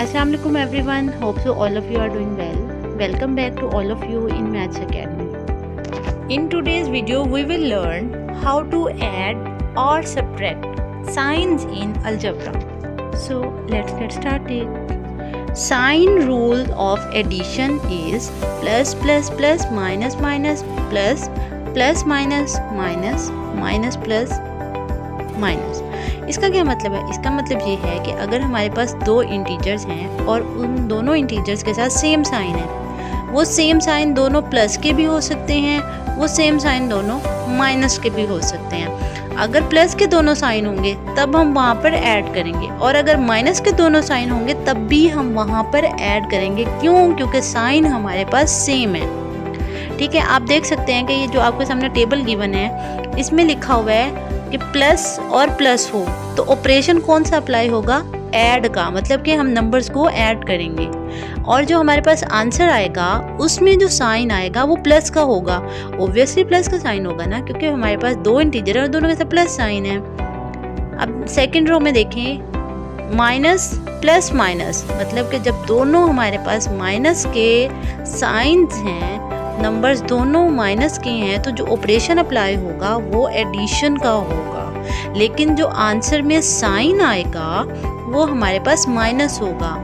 Assalamu alaikum everyone. Hope so all of you are doing well. Welcome back to all of you in Maths Academy. In today's video we will learn how to add or subtract signs in algebra. So let's get started. Sign rule of addition is plus plus plus minus minus plus plus minus minus minus plus minus. इसका क्या मतलब है? इसका मतलब ये है कि अगर हमारे पास दो इंटीजर्स हैं और उन दोनों इंटीजर्स के साथ सेम साइन है, वो सेम साइन दोनों प्लस के भी हो सकते हैं, वो सेम साइन दोनों माइनस के भी हो सकते हैं। अगर प्लस के दोनों साइन होंगे तब हम वहाँ पर ऐड करेंगे, और अगर माइनस के दोनों साइन होंगे तब भी हम वहाँ पर ऐड करेंगे। क्यों? क्योंकि साइन हमारे पास सेम है। ठीक है, आप देख सकते हैं कि ये जो आपके सामने टेबल गिवन है इसमें लिखा हुआ है कि प्लस और प्लस हो तो ऑपरेशन कौन सा अप्लाई होगा? ऐड का, मतलब कि हम नंबर्स को ऐड करेंगे और जो हमारे पास आंसर आएगा उसमें जो साइन आएगा वो प्लस का होगा। ऑब्वियसली प्लस का साइन होगा ना, क्योंकि हमारे पास दो इंटीजर है और दोनों के साथ प्लस साइन है। अब सेकंड रो में देखें, माइनस प्लस माइनस, मतलब कि जब दोनों हमारे पास माइनस के साइंस हैं, नंबर्स दोनों माइनस के हैं, तो जो ऑपरेशन अप्लाई होगा वो एडिशन का होगा, लेकिन जो आंसर में साइन आएगा वो हमारे पास माइनस होगा।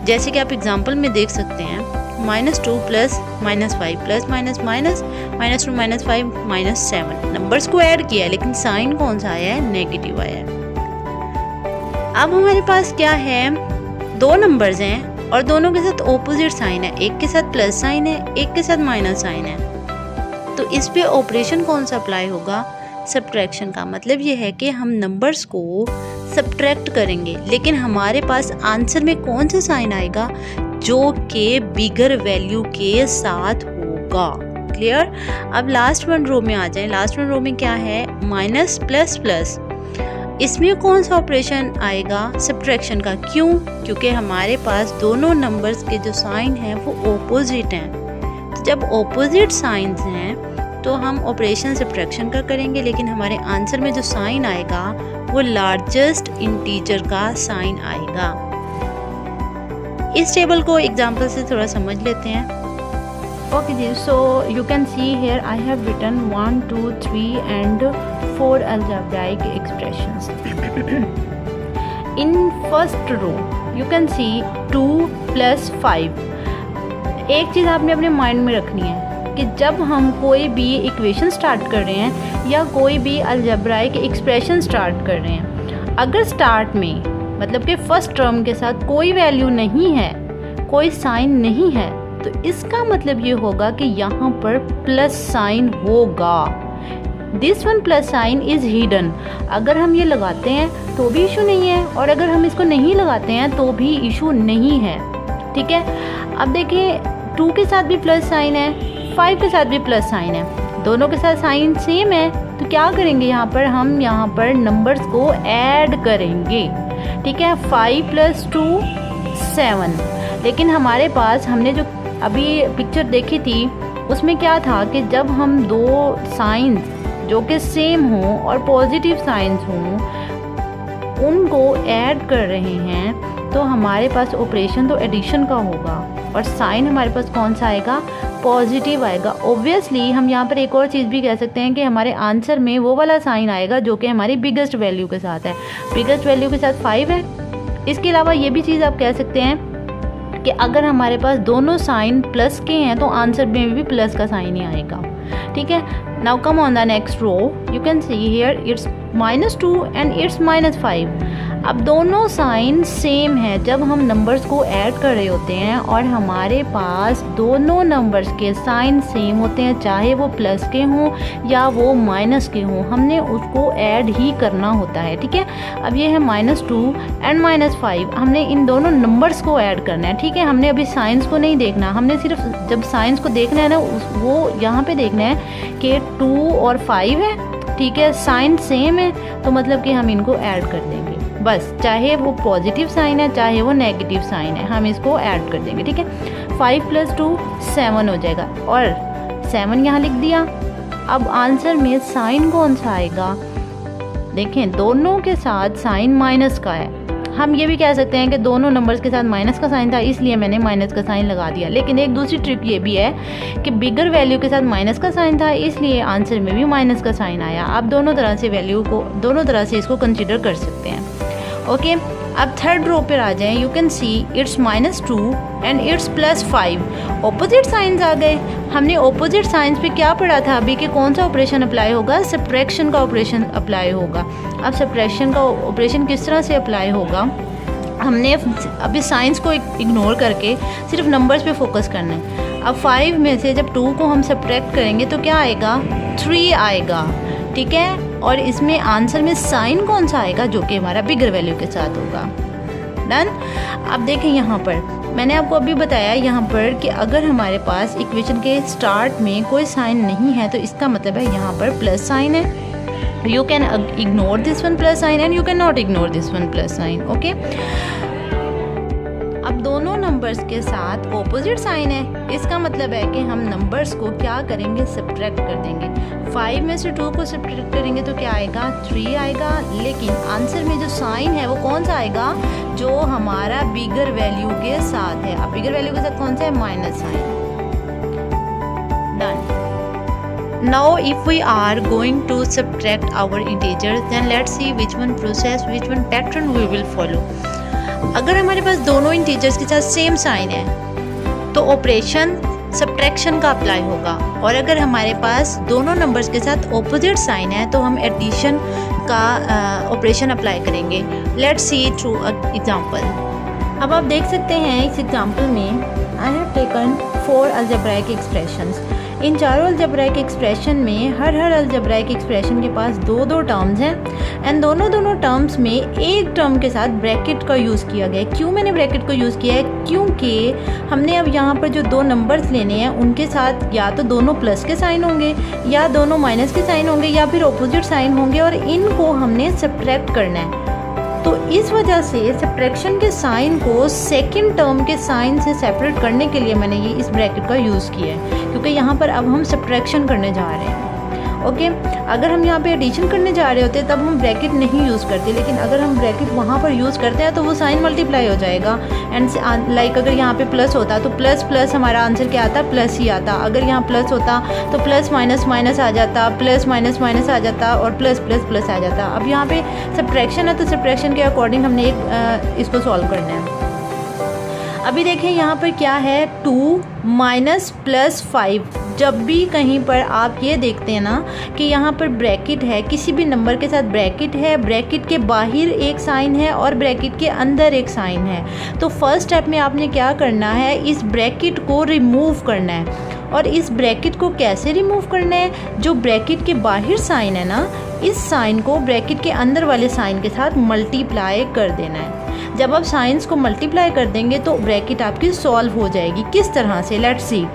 जैसे कि आप एग्जांपल में देख सकते हैं, -2 plus -5 plus minus minus -2 -5 -7, numbers को ऐड किया है लेकिन साइन कौन सा आया है? नेगेटिव आया है। अब हमारे पास क्या है? दो नंबर्स हैं और दोनों के साथ ऑपोजिट साइन है, एक के साथ प्लस साइन है, एक के साथ माइनस साइन है, तो इस पे ऑपरेशन कौन सा अप्लाई होगा? सब्ट्रैक्शन का। मतलब ये है कि हम नंबर्स को सब्ट्रैक्ट करेंगे, लेकिन हमारे पास आंसर में कौन सा साइन आएगा? जो कि बिगर वैल्यू के साथ होगा। क्लियर? अब लास्ट वन रो में आ जाए। लास्ट वन रो में क्या है? माइनस प्लस प्लस, इसमें कौन सा ऑपरेशन आएगा? सब्ट्रैक्शन का। क्यों? क्योंकि हमारे पास दोनों नंबर्स के जो साइन हैं वो ऑपोजिट हैं, तो जब ऑपोजिट साइंस हैं तो हम ऑपरेशन सब्ट्रैक्शन का करेंगे, लेकिन हमारे आंसर में जो साइन आएगा वो लार्जेस्ट इंटीजर का साइन आएगा। इस टेबल को एग्जांपल से थोड़ा समझ लेते हैं। Okay ji, so you can see here I have written 1, 2, 3 and 4 algebraic expressions. In first row you can see 2 plus 5. एक चीज़ आपने अपने माइंड में रखनी है कि जब हम कोई भी इक्वेशन स्टार्ट कर रहे हैं या कोई भी अलजेब्राइक एक्सप्रेशन स्टार्ट कर रहे हैं, अगर स्टार्ट में मतलब कि फर्स्ट टर्म के साथ कोई वैल्यू नहीं है, कोई साइन नहीं है, तो इसका मतलब ये होगा कि यहाँ पर प्लस साइन होगा। This one plus sign is hidden. अगर हम ये लगाते हैं तो भी इशू नहीं है, और अगर हम इसको नहीं लगाते हैं तो भी इशू नहीं है। ठीक है, अब देखिए 2 के साथ भी प्लस साइन है, 5 के साथ भी प्लस साइन है, दोनों के साथ साइन सेम है, तो क्या करेंगे यहाँ पर? हम यहाँ पर नंबर्स को ऐड करेंगे। ठीक है, 5 + 2 7। लेकिन हमारे पास हमने जो अभी पिक्चर देखी थी उसमें क्या था कि जब हम दो साइंस जो कि सेम हों और पॉजिटिव साइंस हों उनको ऐड कर रहे हैं तो हमारे पास ऑपरेशन तो एडिशन का होगा, और साइन हमारे पास कौन सा आएगा? पॉजिटिव आएगा। ऑब्वियसली हम यहाँ पर एक और चीज़ भी कह सकते हैं कि हमारे आंसर में वो वाला साइन आएगा जो कि हमारी बिगेस्ट वैल्यू के साथ है। बिगेस्ट वैल्यू के साथ 5 है। इसके अलावा ये भी चीज़ आप कह सकते हैं कि अगर हमारे पास दोनों साइन प्लस के हैं तो आंसर में भी प्लस का साइन ही आएगा। ठीक है, now come on the next row, you can see here it's -2 and it's -5। अब दोनों साइन सेम है जब हम नंबर्स को ऐड कर रहे होते हैं और हमारे पास दोनों नंबर्स के साइन सेम होते हैं, चाहे वो प्लस के हों या वो माइनस के हों, हमने उसको ऐड ही करना होता है। ठीक है, अब ये है -2 एंड -5, हमने इन दोनों नंबर्स को ऐड करना है। ठीक है, हमने अभी साइंस को नहीं देखना, हमने सिर्फ जब साइंस को देखना है ना वो यहाँ पे देखना है कि 2 और 5 है। ठीक है, साइन सेम है तो मतलब कि हम इनको ऐड कर देंगे बस, चाहे वो पॉजिटिव साइन है चाहे वो नेगेटिव साइन है, हम इसको ऐड कर देंगे। ठीक है, 5 + 2 7 हो जाएगा, और 7 यहाँ लिख दिया। अब आंसर में साइन कौन सा आएगा? देखें दोनों के साथ साइन माइनस का है, हम ये भी कह सकते हैं कि दोनों नंबर्स के साथ माइनस का साइन था, इसलिए मैंने माइनस का साइन लगा दिया। लेकिन एक दूसरी ट्रिक ये भी है कि बिगर वैल्यू के साथ माइनस का साइन था, इसलिए आंसर में भी माइनस का साइन आया। आप दोनों तरह से इसको कंसिडर कर सकते हैं। ओके, अब थर्ड रो पर आ जाएं। You can see it's -2 and it's +5। Opposite signs आ गए। हमने ऑपोजिट साइंस पे क्या पढ़ा था अभी कि कौन सा ऑपरेशन अप्लाई होगा? सब्ट्रैक्शन का ऑपरेशन अप्लाई होगा। अब सब्ट्रैक्शन का ऑपरेशन किस तरह से अप्लाई होगा? हमने अभी साइंस को इग्नोर करके सिर्फ नंबर्स पे फोकस करना है। अब 5 में से जब 2 को हम सब्ट्रैक्ट करेंगे तो क्या आएगा? 3 आएगा, ठीक है। और इसमें आंसर में साइन कौन सा आएगा? जो कि हमारा बिगर वैल्यू के साथ होगा। डन। अब देखें यहाँ पर मैंने आपको अभी बताया यहाँ पर कि अगर हमारे पास इक्वेशन के स्टार्ट में कोई साइन नहीं है तो इसका मतलब है यहाँ पर प्लस साइन है। You can ignore this one plus sign and you can not ignore this one plus sign. Okay, अब दोनों नंबर्स के साथ ऑपोजिट साइन है, इसका मतलब है कि हम नंबर्स को क्या करेंगे? सब्ट्रैक्ट कर देंगे। 5 में से 2 को सब्ट्रैक्ट करेंगे तो क्या आएगा? 3 आएगा। लेकिन आंसर में जो साइन है वो कौन सा आएगा? जो हमारा बिगर वैल्यू के साथ है। अब बिगर वैल्यू के साथ कौन सा है? Minus sign. Done. Now if we are going to subtract our integers, then let's see which one process, which one pattern we will follow. अगर हमारे पास दोनों इंटीजर्स के साथ सेम साइन है तो ऑपरेशन सब्ट्रैक्शन का अप्लाई होगा, और अगर हमारे पास दोनों नंबर्स के साथ ऑपोजिट साइन है तो हम एडिशन का ऑपरेशन अप्लाई करेंगे। Let's see through a example. अब आप देख सकते हैं इस एग्जांपल में I have taken 4 algebraic expressions. इन चारों अलजेब्राइक एक्सप्रेशन में हर अलजेब्राइक एक्सप्रेशन के पास 2 टर्म्स हैं एंड दोनों टर्म्स में एक टर्म के साथ ब्रैकेट का यूज़ किया गया है। क्यों मैंने ब्रैकेट को यूज़ किया है? क्योंकि हमने अब यहाँ पर जो 2 नंबर्स लेने हैं उनके साथ या तो दोनों प्लस के साइन होंगे या दोनों माइनस के साइन होंगे या फिर ऑपोजिट साइन होंगे, और इनको हमने सब्ट्रैक्ट करना है। तो इस वजह से सब्ट्रैक्शन के साइन को सेकंड टर्म के साइन से सेपरेट करने के लिए मैंने ये इस ब्रैकेट का यूज़ किया है, क्योंकि यहाँ पर अब हम सब्ट्रैक्शन करने जा रहे हैं। ओके, अगर हम यहाँ पे एडिशन करने जा रहे होते तब हम ब्रैकेट नहीं यूज़ करते, लेकिन अगर हम ब्रैकेट वहाँ पर यूज़ करते हैं तो वो साइन मल्टीप्लाई हो जाएगा। एंड लाइक अगर यहाँ पे प्लस होता तो प्लस प्लस हमारा आंसर क्या आता? प्लस ही आता। अगर यहाँ प्लस होता तो प्लस माइनस माइनस आ जाता, प्लस माइनस माइनस आ जाता और प्लस प्लस प्लस आ जाता। अब यहाँ पे सब्ट्रैक्शन है तो सब्ट्रैक्शन के अकॉर्डिंग हमने इसको सॉल्व करना है। अभी देखें यहाँ पर क्या है? 2 - +5। जब भी कहीं पर आप ये देखते हैं ना कि यहाँ पर ब्रैकेट है, किसी भी नंबर के साथ ब्रैकेट है, ब्रैकेट के बाहर एक साइन है और ब्रैकेट के अंदर एक साइन है, तो फर्स्ट स्टेप में आपने क्या करना है? इस ब्रैकेट को रिमूव करना है। और इस ब्रैकेट को कैसे रिमूव करना है? जो ब्रैकेट के बाहर साइन है ना, इस साइन को ब्रैकेट के अंदर वाले साइन के साथ मल्टीप्लाई कर देना है। जब आप साइंस को मल्टीप्लाई कर देंगे तो ब्रैकेट आपकी सॉल्व हो जाएगी। किस तरह से? Let's see.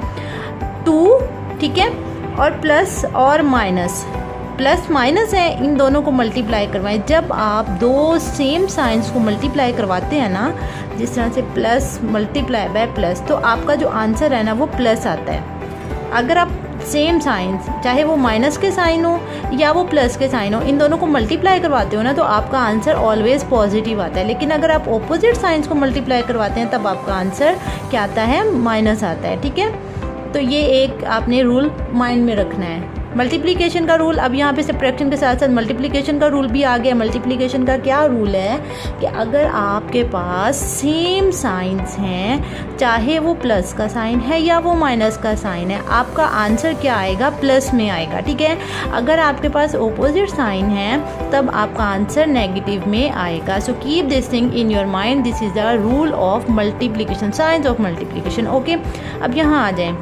2, ठीक है, और प्लस और माइनस, प्लस माइनस है, इन दोनों को मल्टीप्लाई करवाएं। जब आप 2 सेम साइंस को मल्टीप्लाई करवाते हैं ना, जिस तरह से प्लस मल्टीप्लाई बाय प्लस, तो आपका जो आंसर है ना वो प्लस आता है। अगर आप सेम साइंस, चाहे वो माइनस के साइन हो या वो प्लस के साइन हो, इन दोनों को मल्टीप्लाई करवाते हो ना तो आपका आंसर ऑलवेज पॉजिटिव आता है। लेकिन अगर आप ऑपोजिट साइंस को मल्टीप्लाई करवाते हैं तब आपका आंसर क्या आता है? माइनस आता है। ठीक है, तो ये एक आपने रूल माइंड में रखना है, मल्टीप्लिकेशन का रूल। अब यहाँ पे सब्ट्रैक्शन के साथ साथ मल्टीप्लिकेशन का रूल भी आ गया। मल्टीप्लिकेशन का क्या रूल है कि अगर आपके पास सेम साइंस हैं, चाहे वो प्लस का साइन है या वो माइनस का साइन है, आपका आंसर क्या आएगा? प्लस में आएगा। ठीक है, अगर आपके पास ऑपोजिट साइन है तब आपका आंसर नेगेटिव में आएगा। So keep this thing in your mind, this is the rule of multiplication, science of multiplication. Okay, अब यहाँ आ जाए,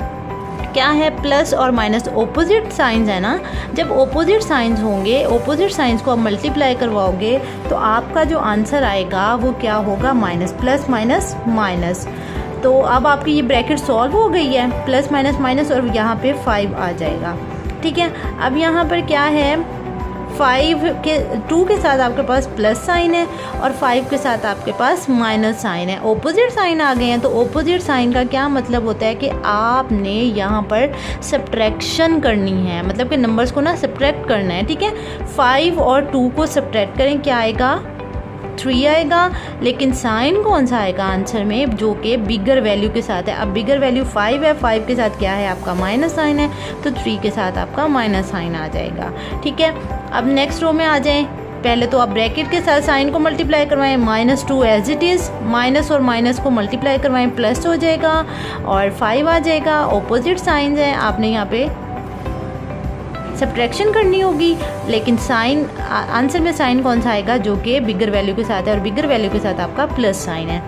क्या है? प्लस और माइनस ऑपोजिट साइंस है ना। जब ऑपोजिट साइंस होंगे, ऑपोजिट साइंस को आप मल्टीप्लाई करवाओगे तो आपका जो आंसर आएगा वो क्या होगा? Minus plus minus minus. तो अब आपकी ये ब्रैकेट सॉल्व हो गई है, प्लस माइनस माइनस, और यहाँ पे 5 आ जाएगा। ठीक है, अब यहाँ पर क्या है? 2 के साथ आपके पास प्लस साइन है और 5 के साथ आपके पास माइनस साइन है। ऑपोजिट साइन आ गए हैं, तो ऑपोजिट साइन का क्या मतलब होता है कि आपने यहाँ पर सब्ट्रैक्शन करनी है, मतलब कि नंबर्स को ना सब्ट्रैक्ट करना है। ठीक है, 5 और 2 को सब्ट्रैक्ट करें, क्या आएगा? 3 आएगा, लेकिन साइन कौन सा आएगा आंसर में, जो कि बिगर वैल्यू के साथ है। अब बिगर वैल्यू 5 है, 5 के साथ क्या है आपका माइनस साइन है, तो 3 के साथ आपका माइनस साइन आ जाएगा। ठीक है, अब नेक्स्ट रो में आ जाएं। पहले तो आप ब्रैकेट के साथ साइन को मल्टीप्लाई करवाएं, -2 एज इट इज़, माइनस और माइनस को मल्टीप्लाई करवाएं, प्लस हो जाएगा और 5 आ जाएगा। ऑपोजिट साइंस हैं, आपने यहाँ पे सब्ट्रैक्शन करनी होगी, लेकिन साइन आंसर में साइन कौन सा आएगा, जो कि बिगर वैल्यू के साथ है और बिगर वैल्यू के साथ आपका प्लस साइन है।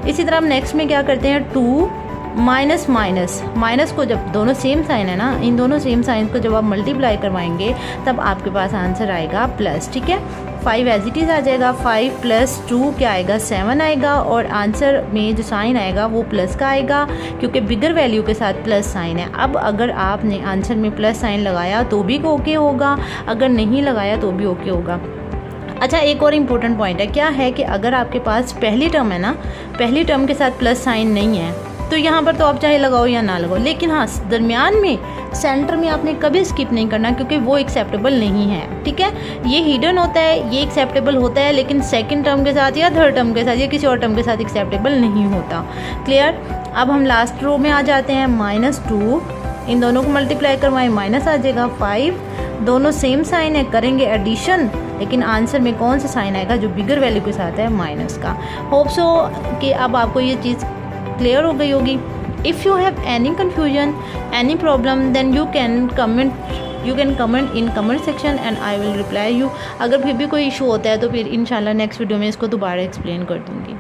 इसी तरह हम नेक्स्ट में क्या करते हैं, 2 माइनस माइनस, माइनस को जब दोनों सेम साइन है ना, इन दोनों सेम साइन को जब आप मल्टीप्लाई करवाएंगे तब आपके पास आंसर आएगा प्लस। ठीक है, 5 एज इट इज़ आ जाएगा, 5 + 2 क्या आएगा 7 आएगा और आंसर में जो साइन आएगा वो प्लस का आएगा, क्योंकि बिगर वैल्यू के साथ प्लस साइन है। अब अगर आपने आंसर में प्लस साइन लगाया तो भी ओके होगा, अगर नहीं लगाया तो भी ओके होगा। अच्छा, एक और इम्पोर्टेंट पॉइंट है, क्या है कि अगर आपके पास पहली टर्म है ना, पहली टर्म के साथ प्लस साइन नहीं है तो यहाँ पर तो आप चाहे लगाओ या ना लगाओ, लेकिन हाँ दरमियान में सेंटर में आपने कभी स्किप नहीं करना, क्योंकि वो एक्सेप्टेबल नहीं है। ठीक है, ये हिडन होता है, ये एक्सेप्टेबल होता है, लेकिन सेकंड टर्म के साथ या थर्ड टर्म के साथ या किसी और टर्म के साथ एक्सेप्टेबल नहीं होता। क्लियर। अब हम लास्ट रो में आ जाते हैं, -2, इन दोनों को मल्टीप्लाई करवाएं, माइनस आ जाएगा 5, दोनों सेम साइन है, करेंगे एडिशन, लेकिन आंसर में कौन सा साइन आएगा, जो बिगर वैल्यू के साथ है, माइनस का। होप सो कि अब आपको ये चीज़ क्लियर हो गई होगी। If you have any confusion, any problem, then you can comment in comment section and I will reply you. अगर फिर भी कोई इशू होता है तो फिर इंशाल्लाह नेक्स्ट वीडियो में इसको दोबारा एक्सप्लेन कर दूँगी।